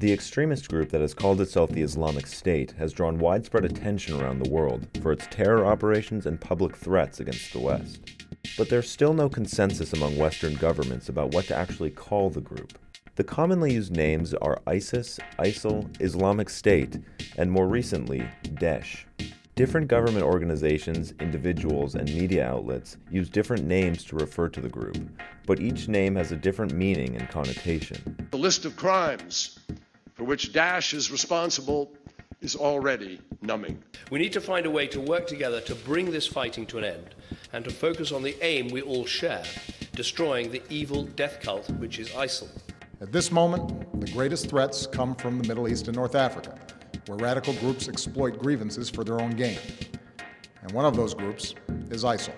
The extremist group that has called itself the Islamic State has drawn widespread attention around the world for its terror operations and public threats against the West. But there's still no consensus among Western governments about what to actually call the group. The commonly used names are ISIS, ISIL, Islamic State, and more recently, Daesh. Different government organizations, individuals, and media outlets use different names to refer to the group, but each name has a different meaning and connotation. The list of crimes for which Daesh is responsible is already numbing. We need to find a way to work together to bring this fighting to an end and to focus on the aim we all share, destroying the evil death cult which is ISIL. At this moment, the greatest threats come from the Middle East and North Africa, where radical groups exploit grievances for their own gain. And one of those groups is ISIL,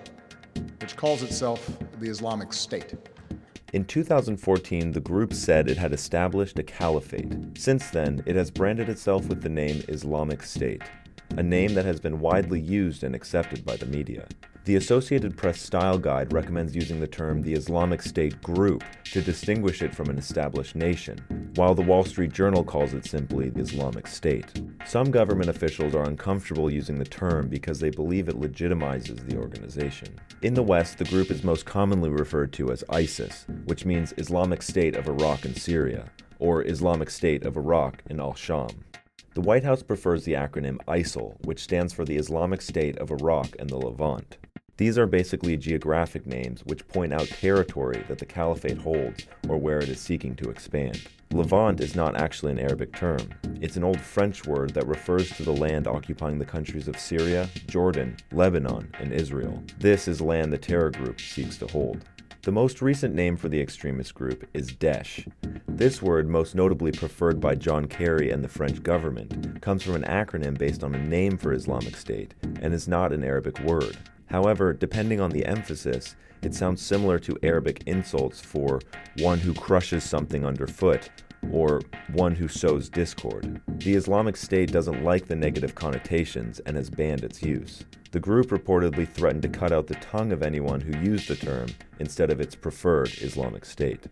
which calls itself the Islamic State. In 2014, the group said it had established a caliphate. Since then, it has branded itself with the name Islamic State, a name that has been widely used and accepted by the media. The Associated Press Style Guide recommends using the term the Islamic State Group to distinguish it from an established nation, while the Wall Street Journal calls it simply the Islamic State. Some government officials are uncomfortable using the term because they believe it legitimizes the organization. In the West, the group is most commonly referred to as ISIS, which means Islamic State of Iraq and Syria, or Islamic State of Iraq and Al-Sham. The White House prefers the acronym ISIL, which stands for the Islamic State of Iraq and the Levant. These are basically geographic names which point out territory that the caliphate holds or where it is seeking to expand. Levant is not actually an Arabic term. It's an old French word that refers to the land occupying the countries of Syria, Jordan, Lebanon, and Israel. This is land the terror group seeks to hold. The most recent name for the extremist group is Daesh. This word, most notably preferred by John Kerry and the French government, comes from an acronym based on a name for Islamic State and is not an Arabic word. However, depending on the emphasis, it sounds similar to Arabic insults for one who crushes something underfoot or one who sows discord. The Islamic State doesn't like the negative connotations and has banned its use. The group reportedly threatened to cut out the tongue of anyone who used the term instead of its preferred Islamic State.